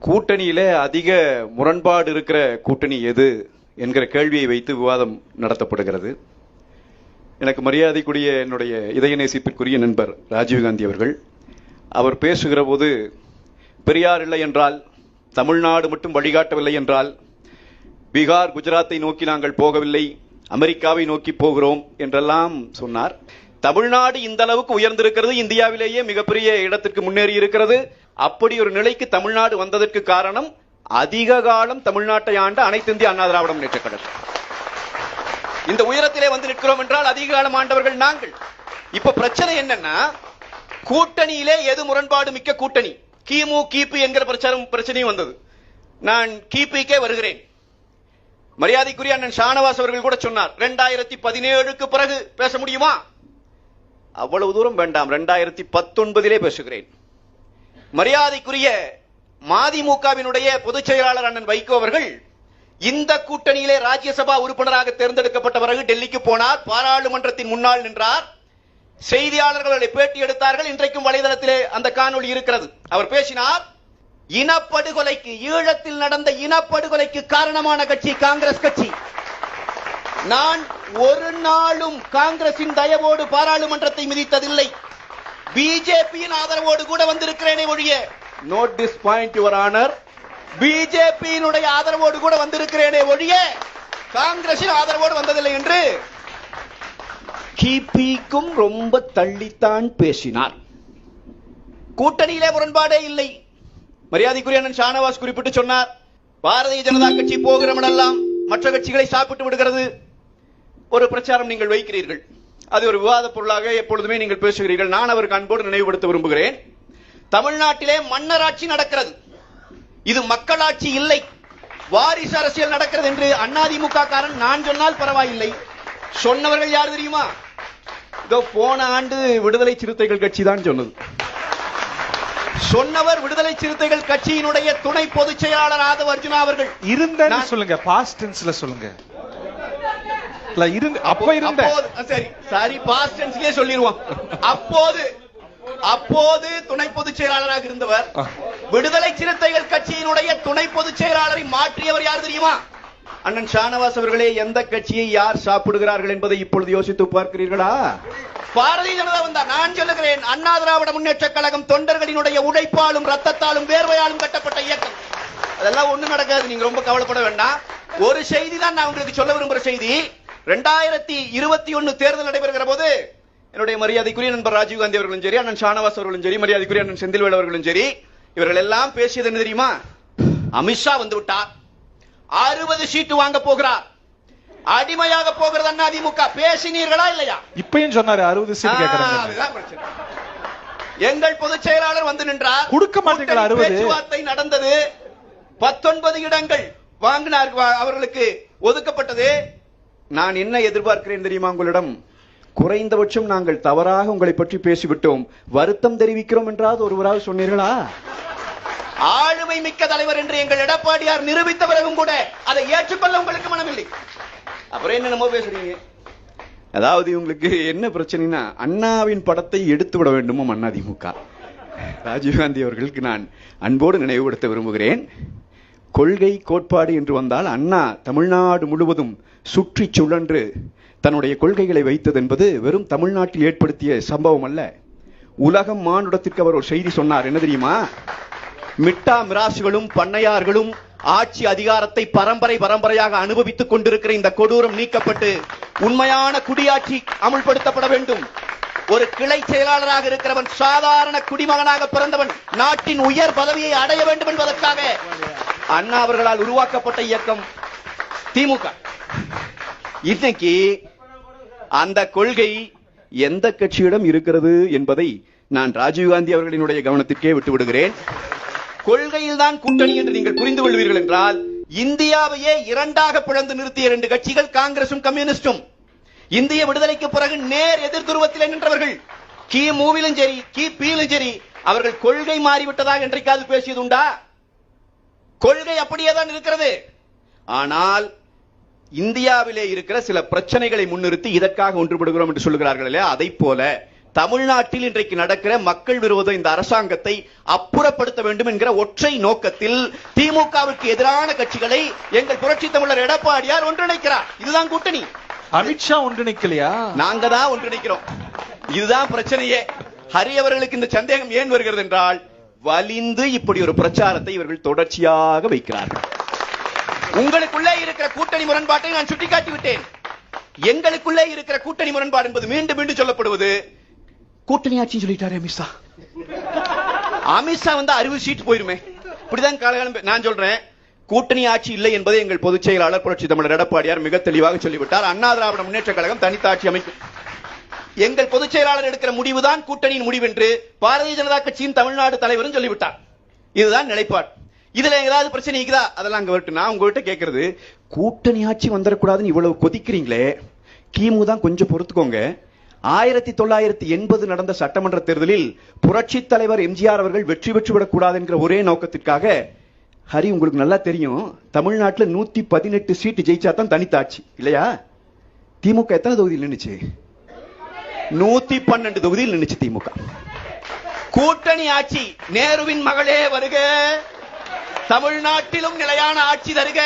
கூட்டணியிலே அதிக முரண்பாடு இருக்கிற கூட்டணி எது என்கிற கேள்வியை வைத்து விவாதம் நடத்தப்படுகிறது. எனக்கு மரியாதைக்குரிய என்னுடைய இதய நேசிப்பிற்குரிய நண்பர் ராஜீவ்காந்தி அவர்கள் அவர் பேசுகிற போது பெரியார் இல்லை என்றால், தமிழ்நாடு மட்டும் வழிகாட்டவில்லை என்றால், பீகார் குஜராத்தை நோக்கி நாங்கள் போகவில்லை, அமெரிக்காவை நோக்கி போகிறோம் என்றெல்லாம் சொன்னார். தமிழ்நாடு இந்த அளவுக்கு உயர்ந்திருக்கிறது, இந்தியாவிலேயே மிகப்பெரிய இடத்திற்கு முன்னேறி இருக்கிறது. அப்படி ஒரு நிலைக்கு தமிழ்நாடு வந்ததற்கு காரணம் அதிக காலம் தமிழ்நாட்டை ஆண்ட அனைத்து இந்திய அண்ணா திராவிட முன்னேற்றக் கழகம். இந்த உயரத்திலே வந்து நிற்கிறோம் என்றால் அதிக காலம் ஆண்டவர்கள் நாங்கள். இப்ப பிரச்சனை என்னன்னா, கூட்டணியிலே எது முரண்பாடு மிக்க கூட்டணி? கிமு கிபி என்கிற பிரச்சனையும் வந்தது. நான் கிபிக்கே வருகிறேன். மரியாதைக்குரிய அண்ணன் ஷானவாஸ் அவர்கள் கூட சொன்னார், 2017க்கு பிறகு பேச முடியுமா? அவ்வளவு தூரம் வேண்டாம், 2019 பேசுகிறேன். மரியாதைக்குரிய மதிமுகவினுடைய பொதுச் செயலாளர் அண்ணன் வைகோ அவர்கள் இந்த கூட்டணியிலே ராஜ்யசபா உறுப்பினராக தேர்ந்தெடுக்கப்பட்ட பிறகு டெல்லிக்கு போனார், பாராளுமன்றத்தின் முன்னால் நின்றார், செய்தியாளர்களை பேட்டி எடுத்தார்கள். இன்றைக்கும் வலைதளத்திலே அந்த காணொளி இருக்கிறது. அவர் பேசினார், இனப்படுகொலைக்கு, ஈழத்தில் நடந்த இனப்படுகொலைக்கு காரணமான கட்சி காங்கிரஸ் கட்சி. நான் ஒரு நாளும் காங்கிரசின் தயவோடு பாராளுமன்றத்தை மிதித்ததில்லை, பிஜேபியின் ஆதரவோடு கூட வந்திருக்கிறேனே ஒழிய, note this point your honour, பிஜேபியினுடைய ஆதரவோடு கூட வந்திருக்கிறேனே ஒழிய காங்கிரசின் ஆதரவோடு வந்ததில்லை என்று கிபிக்கும் ரொம்ப தள்ளித்தான் பேசினார். கூட்டணியிலே முரண்பாடே இல்லை. மரியாதைக்குரிய அண்ணன் ஷானவாஸ் குறிப்பிட்டு சொன்னார், பாரதிய ஜனதா கட்சி போகிறவனெல்லாம் மற்ற கட்சிகளை சாப்பிட்டு விடுகிறது. ஒரு பிரச்சாரம் நீங்கள் வைக்கிறீர்கள், அது ஒரு விவாத பொருளாக எப்பொழுதுமே நீங்கள் பேசுகிறீர்கள். நான் அவருக்கு அன்போடு நினைவுபடுத்த விரும்புகிறேன், தமிழ்நாட்டிலே மன்னராட்சி நடக்கிறது, இது மக்களாட்சி இல்லை, வாரிசு அரசியல் நடக்கிறது என்று அதிமுக காரன் நான் சொன்னால் பரவாயில்லை, சொன்னவர்கள் யார் தெரியுமா? இதோ போன ஆண்டு விடுதலை சிறுத்தைகள் கட்சி தான் சொன்னது. சொன்னவர் விடுதலை சிறுத்தைகள் கட்சியினுடைய துணை பொதுச் செயலாளர் ஆதவ அர்ஜுனா அவர்கள். இருந்த சொல்லுங்க, பாஸ்ட் டென்ஸ்ல சொல்லுங்க. அப்ப இருந்த, சரி சரி, பாஸ்ட் டென்ஸ்லயே சொல்லிடுவோம். அப்போது துணை பொதுச் செயலாளராக இருந்தவர் விடுதலை சிறுத்தைகள் கட்சியினுடைய துணை பொதுச் செயலாளரை மாற்றியவர் யார் தெரியுமா? அண்ணன் ஷானவாஸ் அவர்களே, எந்த கட்சியை யார் சாப்பிடுகிறார்கள் என்பதை இப்பொழுது யோசித்து பார்க்கிறீர்களா? பாரதிய ஜனதா வந்தார். நான் சொல்லுகிறேன், அண்ணா திராவிட முன்னேற்றக் கழகம் தொண்டர்களினுடைய உழைப்பாலும் ரத்தத்தாலும் வேர்வையாலும் கட்டப்பட்ட இயக்கம். அதெல்லாம் ஒண்ணு நடக்காது, நீங்க ரொம்ப கவலைப்பட வேண்டாம். ஒரு செய்தி தான் நான் உங்களுக்கு சொல்ல விரும்புகிற செய்தி. 2021 தேர்தல் நடைபெறுகிற போது என்னுடைய மரியாதைக்குரிய நண்பர் ராஜீவ்காந்தி அவர்களும் சரி, அண்ணன் ஷானவாஸ் அவர்களும் சரி, மரியாதைக்குரிய அண்ணன் செந்தில்வேல் அவர்களும் சரி, இவர்கள் எல்லாம் பேசியது என்ன தெரியுமா? அமித்ஷா வந்து விட்டார், 60 சீட்டு வாங்க போகிறார், அடிமையாக போகிறது அதிமுக. பேசினீர்களா இல்லையா? இப்பயும் சொன்னாரு 60 சீட் கேக்குறாங்க. எங்கள் பொதுச் செயலாளர் வந்து நின்றார், கொடுக்க மாட்டீங்களா? 60 பேச்சுவார்த்தை நடந்தது, 19 இடங்கள் வாங்கினார், அவர்களுக்கு ஒதுக்கப்பட்டது. நான் என்ன எதிர்பார்க்கிறேன் தெரியுமா உங்களிடம்? குறைந்தபட்சம் நாங்கள் தவறாக உங்களை பற்றி பேசிவிட்டோம், வருத்தம் தெரிவிக்கிறோம் என்றாவது ஒருவராவது சொன்னீர்களா? ஆளுமை மிக்க தலைவர் என்று எங்கள் எடப்பாடியார் நிரூபித்த பிறகும் கூட அதை ஏற்றுக்கொள்ள உங்களுக்கு மனமில்லை. அப்புறம் என்னமோ பேசுறீங்க. அதாவது உங்களுக்கு என்ன பிரச்சனைனா, அண்ணாவின் படத்தை எடுத்து விட வேண்டுமோ அதிமுக. ராஜீவ்காந்தி அவர்களுக்கு நான் அன்போடு நினைவுபடுத்த விரும்புகிறேன், கொள்கை கோட்பாடு என்று வந்தால் அண்ணா தமிழ்நாடு முழுவதும் சுற்றி சுழன்று தன்னுடைய கொள்கைகளை வைத்தது என்பது வெறும் தமிழ்நாட்டில் ஏற்படுத்திய சம்பவம் அல்ல. உலகம் மானுடத்திற்கு அவர் ஒரு செய்தி சொன்னார். என்ன தெரியுமா? மிட்டா மிராசுகளும் பண்ணையார்களும் ஆட்சி அதிகாரத்தை பரம்பரையாக அனுபவித்துக் கொண்டிருக்கிற இந்த கொடூரம் நீக்கப்பட்டு உண்மையான குடியாட்சி அமுல்படுத்தப்பட வேண்டும். ஒரு கிளை செயலாளராக இருக்கிறவன் சாதாரண குடிமகனாக பிறந்தவன் நாட்டின் உயர் பதவியை அடைய வேண்டும் என்பதற்காக அண்ணா அவர்களால் உருவாக்கப்பட்ட இயக்கம் திமுக. இன்னைக்கு அந்த கொள்கை எந்த கட்சியிடம் இருக்கிறது என்பதை நான் ராஜீவ்காந்தி அவர்களினுடைய கவனத்திற்கே விட்டுவிடுகிறேன். கொள்கையில் தான் கூட்டணி என்று நீங்கள் புரிந்து கொள்வீர்கள் என்றால், இந்தியாவையே இரண்டாக பிளந்து நிறுத்திய 2 கட்சிகள் காங்கிரசும் கம்யூனிஸ்டும். இந்திய விடுதலைக்கு பிறகு நேர் எதிர் துருவத்தில் நின்றவர்கள். கிமுவிலும் சரி கிபியிலும் சரி, அவர்கள் கொள்கை மாறிவிட்டதாக என்றைக்காவது பேசியது உண்டா? கொள்கை அப்படியே தான் இருக்கிறது. ஆனால் இந்தியாவிலே இருக்கிற சில பிரச்சனைகளை முன்னிறுத்தி இதற்காக ஒன்றுபடுகிறோம் என்று சொல்லுகிறார்கள் இல்லையா? அதை போல தமிழ்நாட்டில் இன்றைக்கு நடக்கிற மக்கள் விரோத இந்த அரசாங்கத்தை அப்புறப்படுத்த வேண்டும் என்கிற ஒற்றை நோக்கத்தில் திமுகவுக்கு எதிரான கட்சிகளை எங்கள் புரட்சி தமிழர் எடப்பாடியார் ஒன்றிணைக்கிறார். இதுதான் கூட்டணி. அமித்ஷா ஒன்றிணைக்கலையா? நாங்க தான் ஒன்றிணைக்கிறோம். இதுதான் பிரச்சனையே. ஹரி அவர்களுக்கு இந்த சந்தேகம் ஏன் வருகிறது என்றால், வலிந்து இப்படி ஒரு பிரச்சாரத்தை இவர்கள் தொடர்ச்சியாக வைக்கிறார்கள். உங்களுக்குள்ளே இருக்கிற கூட்டணி முரண்பாட்டை நான் சுட்டிக்காட்டி விட்டேன். எங்களுக்குள்ளே இருக்கிற கூட்டணி முரண்பாடு என்பது மீண்டும் மீண்டும் சொல்லப்படுவது கூட்டணி ஆட்சி சொல்லிட்டாரு அமித்ஷா. அமித்ஷா வந்து 60 சீட் போயிருமே. இப்படிதான் காலகாலம். நான் சொல்றேன், கூட்டணி ஆட்சி இல்லை என்பதை எங்கள் பொதுச் செயலாளர் புரட்சி தமிழர் எடப்பாடியார் மிக தெளிவாக சொல்லிவிட்டார். அண்ணா திராவிட முன்னேற்ற கழகம் தனித்த ஆட்சி அமைக்கும். எங்கள் பொதுச் செயலாளர் எடுக்கிற முடிவுதான் கூட்டணியின் முடிவு என்று பாரதிய ஜனதா கட்சியின் தமிழ்நாடு தலைவரும் சொல்லிவிட்டார். இதுதான் நிலைப்பாடு. இதுல ஏதாவது பிரச்சனை இருக்குதா? அதெல்லாம் அங்க வரட்டும். நான் உங்ககிட்ட கேட்கறது, கூட்டணி ஆட்சி வந்துடக்கூடாதுன்னு இவ்வளவு கொதிக்கிறீங்களே, கிமு தான் கொஞ்சம் பொறுத்துக்கோங்க. 1980 நடந்த சட்டமன்ற தேர்தலில் புரட்சி தலைவர் எம்ஜிஆர் அவர்கள் வெற்றி பெற்றுவிடக் கூடாது என்கிற ஒரே நோக்கத்திற்காக, ஹரி உங்களுக்கு நல்லா தெரியும், தமிழ்நாட்டில் 118 சீட்டு ஜெயிச்சா தான் தனித்த ஆட்சி இல்லையா? திமுக எத்தனை தொகுதியில் நின்னுச்சு? 112 தொகுதியில் நின்னுச்சு திமுக. கூட்டணி ஆட்சி. நேருவின் மகளே வருக, தமிழ்நாட்டிலும் நிலையான ஆட்சி தருக.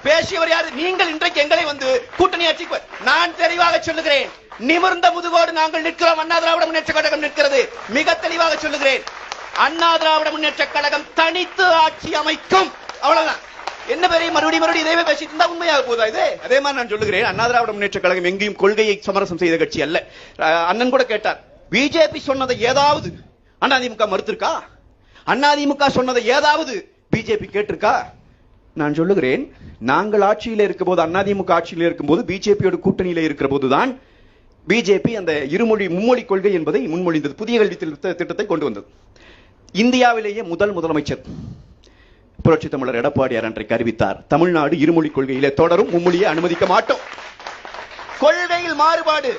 பேசியவர் யாரு? நீங்கள். இன்றைக்கு எங்களை வந்து கூட்டணி ஆட்சிக்கு நான் தெளிவாக சொல்லுகிறேன், நிமிர்ந்த முதுகோடு நாங்கள் நிற்கிறோம். அண்ணா திராவிட முன்னேற்ற கழகம் நிற்கிறது. மிக தெளிவாக சொல்லுகிறேன், அண்ணா திராவிட முன்னேற்ற கழகம் தனித்து ஆட்சி அமைக்கும். அவ்வளவுதான். என்ன பெரிய மறுபடியும் இதே பேசிட்டு இருந்தா உண்மையாக போதா இது? அதே மாதிரி நான் சொல்லுகிறேன், அண்ணா திராவிட முன்னேற்ற கழகம் எங்கேயும் கொள்கையை சமரசம் செய்த கட்சி அல்ல. அண்ணன் கூட கேட்டார், பிஜேபி சொன்னதை ஏதாவது அதிமுக மறுத்திருக்கா? அதிமுக சொன்னதை ஏதாவது பிஜேபி கேட்டிருக்கா? நான் சொல்லுகிறேன், நாங்கள் ஆட்சியில் இருக்கும் போது, அதிமுக ஆட்சியில் இருக்கும் போது, பிஜேபியோட கூட்டணியில இருக்கிற போதுதான் பிஜேபி அந்த இருமொழி மும்மொழி கொள்கை என்பதை முன்மொழிந்தது. புதிய கல்வி திட்டத்தை கொண்டு வந்தது. இந்தியாவிலேயே முதலமைச்சர் புரட்சி தமிழர் எடப்பாடியார் அன்றைக்கு அறிவித்தார், தமிழ்நாடு இருமொழி கொள்கையிலே தொடரும், மும்மொழியை அனுமதிக்க மாட்டோம். கொள்கையில் மாறுபாடு,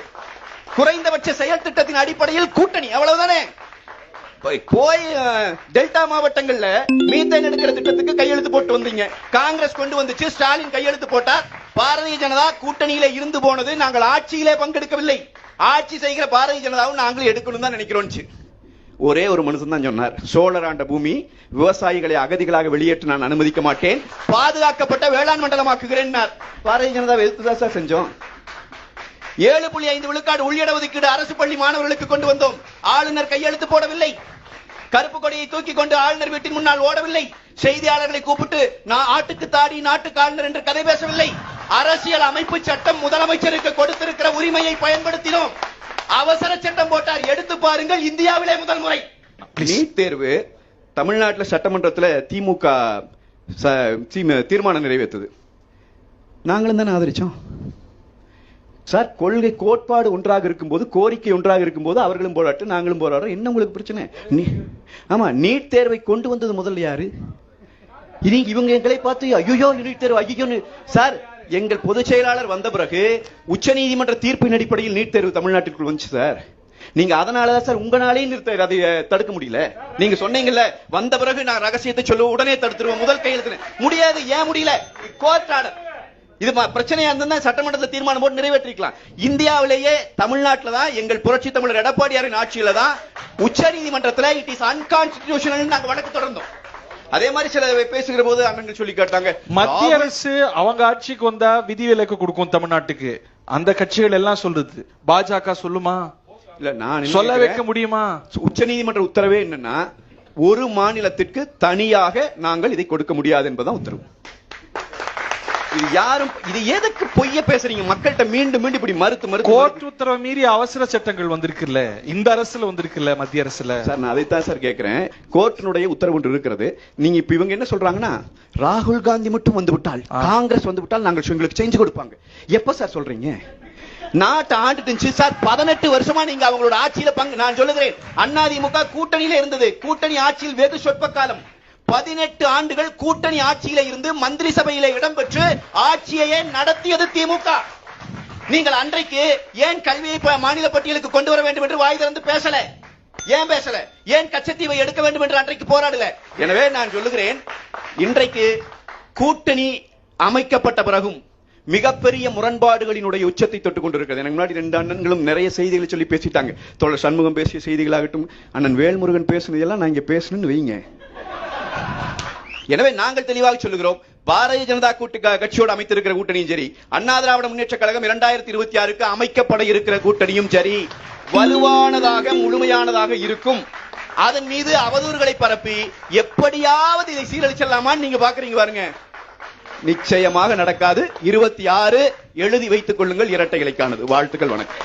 குறைந்தபட்ச செயல் திட்டத்தின் அடிப்படையில் கூட்டணி. அவ்வளவுதானே. போய் டெல்டா மாவட்டங்கள்ல மீத்தேன் எடுக்கிற திட்டத்துக்கு கையெழுத்து போட்டு வந்தீங்க. காங்கிரஸ் கொண்டு வந்துச்சு, ஸ்டாலின் கையெழுத்து போட்டார். பாரதிய ஜனதா கூட்டணியில இருந்து போனது, நாங்கள் ஆட்சியிலே பங்கெடுக்கவில்லை, ஆட்சி செய்கிற பாரதிய ஜனதாவும் நாங்களும் எடுக்கணும் தான் நினைக்கிறோம். ஒரே ஒரு மனுஷன் தான் சொன்னார், சோழர் ஆண்ட பூமி, விவசாயிகளை அகதிகளாக வெளியேற்ற நான் அனுமதிக்க மாட்டேன், பாதுகாக்கப்பட்ட வேளாண் மண்டலமாக்குகிறேன். பாரதிய ஜனதா எதிர்த்து தான் செஞ்சோம். 7.5 விழுக்காடு உள்இட ஒதுக்கீடு அரசு பள்ளி மாணவர்களுக்கு கொண்டு வந்தோம். ஆளுநர் கையெழுத்து போடவில்லை. கருப்பு கொடியை தூக்கி கொண்டு ஆளுநர் வீட்டின் முன்னால் ஓடவில்லை. செய்தியாளர்களை கூப்பிட்டு நான் ஆட்டுக்கு தாடி நாட்டுக்கு ஆளுநர் என்று கதை பேசவில்லை. அரசியல் அமைப்பு சட்டம் முதலமைச்சருக்கு கொடுத்திருக்கிற உரிமையை பயன்படுத்தினோம். அவசர சட்டம் போட்டார். எடுத்து பாருங்கள், இந்தியாவிலே முதல் முறை. நீட் தேர்வு தமிழ்நாட்டில் சட்டமன்றத்தில் திமுக தீர்மானம் நிறைவேற்றது. நாங்களும் தானே ஆதரிச்சோம் சார். கொள்கை கோட்பாடு ஒன்றாக இருக்கும்போது, கோரிக்கை ஒன்றாக இருக்கும்போது அவர்களும் போராட்டம், நாங்களும் போராடுறோம். என்ன உங்களுக்கு பிரச்சனை? ஆமா, நீட் தேர்வை கொண்டு வந்தது முதல்ல யாரு? இவங்க எங்களை பார்த்து ஐயோ நீட் தேர்வு ஐயோ சார். எங்கள் பொதுச் செயலாளர் வந்த பிறகு உச்ச நீதிமன்ற தீர்ப்பின் அடிப்படையில் நீட் தேர்வு தமிழ்நாட்டிற்குள் வந்துச்சு சார். நீங்க அதனாலதான் சார் உங்களாலேயும் அதை தடுக்க முடியல. நீங்க சொன்னீங்கல்ல, வந்த பிறகு நான் ரகசியத்தை சொல்லுவோம், உடனே தடுத்துருவோம், முதல் கையெழுத்து. முடியாது. ஏன் முடியல? Court order. இது பிரச்சனையா இருந்தா சட்டமன்றத்தில் தீர்மானம் போட்டு நிறைவேற்றிக்கலாம். இந்தியாவிலேயே தமிழ்நாட்டில் தான் எங்கள் புரட்சி தமிழர் எடப்பாடியாரின் ஆட்சியில தான் உச்ச நீதிமன்றத்தில் இட் இஸ் அன்கான்ஸ்டிடியூஷனல் நாங்க வழக்கு தொடர்ந்தோம். அதே மாதிரி சில பேசுகிற போது அண்ணன் சொல்லி கேட்டாங்க, மத்திய அரசு அவங்க ஆட்சிக்கு வந்தா விதிவிலக்கு கொடுக்கும் தமிழ்நாட்டுக்கு. அந்த கட்சிகள் எல்லாம் சொல்லுது, பாஜக சொல்லுமா? இல்ல, நான் சொல்ல வைக்க முடியுமா? உச்ச நீதிமன்ற உத்தரவே என்னன்னா, ஒரு மாநிலத்திற்கு தனியாக நாங்கள் இதை கொடுக்க முடியாது என்பதுதான் உத்தரவு. இது யாரும் இது எதுக்கு பொய்ய பேசுறீங்க? மக்கள்கிட்ட மீண்டும் மீண்டும் இப்படி மறுத்து கோர்ட் உத்தரவு மீறி அவசர சட்டங்கள் வந்திருக்குல்ல, இந்த அரசுல வந்திருக்குல்ல, மத்திய அரசுல. சார், நான் அதைத்தான் சார் கேட்கிறேன். கோர்ட்டினுடைய உத்தரவு ஒன்று இருக்கிறது. நீங்க இப்ப இவங்க என்ன சொல்றாங்கன்னா, ராகுல் காந்தி மட்டும் வந்து விட்டால், காங்கிரஸ் வந்து விட்டால் நாங்கள் உங்களுக்கு செஞ்சு கொடுப்பாங்க. எப்ப சார் சொல்றீங்க? நாட்டை ஆண்டுச்சு சார். 18 வருஷமா நீங்க அவங்களோட ஆட்சியில பங்கு. நான் சொல்லுகிறேன், அதிமுக கூட்டணியில இருந்தது. கூட்டணி ஆட்சியில் வெகு சொற்ப காலம். 18 ஆண்டுகள் கூட்டணி ஆட்சியில இருந்து மந்திரி சபையில இடம்பெற்று ஆட்சியை நடத்தியது திமுக. நீங்கள் அன்றைக்கு ஏன் கல்வியை மாநில பட்டியலுக்கு கொண்டு வர வேண்டும் என்று வாய் திறந்து பேசல? ஏன் பேசல? ஏன் கச்சத்தீவை எடுக்க வேண்டும் என்று அன்றைக்கு போராடல? எனவே நான் சொல்லுகிறேன், இன்றைக்கு கூட்டணி அமைக்கப்பட்ட பிறகும் மிகப்பெரிய முரண்பாடுகளினுடைய உச்சத்தை தொட்டுக் கொண்டிருக்கிறது. எனக்கு முன்னாடி 2 அண்ணன்களும் நிறைய செய்திகளை சொல்லி பேசிட்டாங்க. தோழர் சண்முகம் பேசிய செய்திகளாகட்டும், அண்ணன் வேல்முருகன் பேசுனதெல்லாம் நான் இங்க பேசணும்னு வைங்க. எனவே நாங்கள் தெளிவாக சொல்லுகிறோம், பாரதிய ஜனதா கட்சியோடு அமைத்திருக்கிற கூட்டணியும் சரி, அண்ணா திராவிட முன்னேற்ற கழகம் 2026க்கு அமைக்கப்பட இருக்கிற கூட்டணியும் சரி வலுவானதாக முழுமையானதாக இருக்கும். அதன் மீது அவதூறுகளை பரப்பி எப்படியாவது இதை சீரழிச்சலாமான்னு நீங்க பாக்குறீங்க பாருங்க. நிச்சயமாக நடக்காது. 26 எழுதி வைத்துக் கொள்ளுங்கள், இரட்டை இலைக்கானது. வாழ்த்துக்கள், வணக்கம்.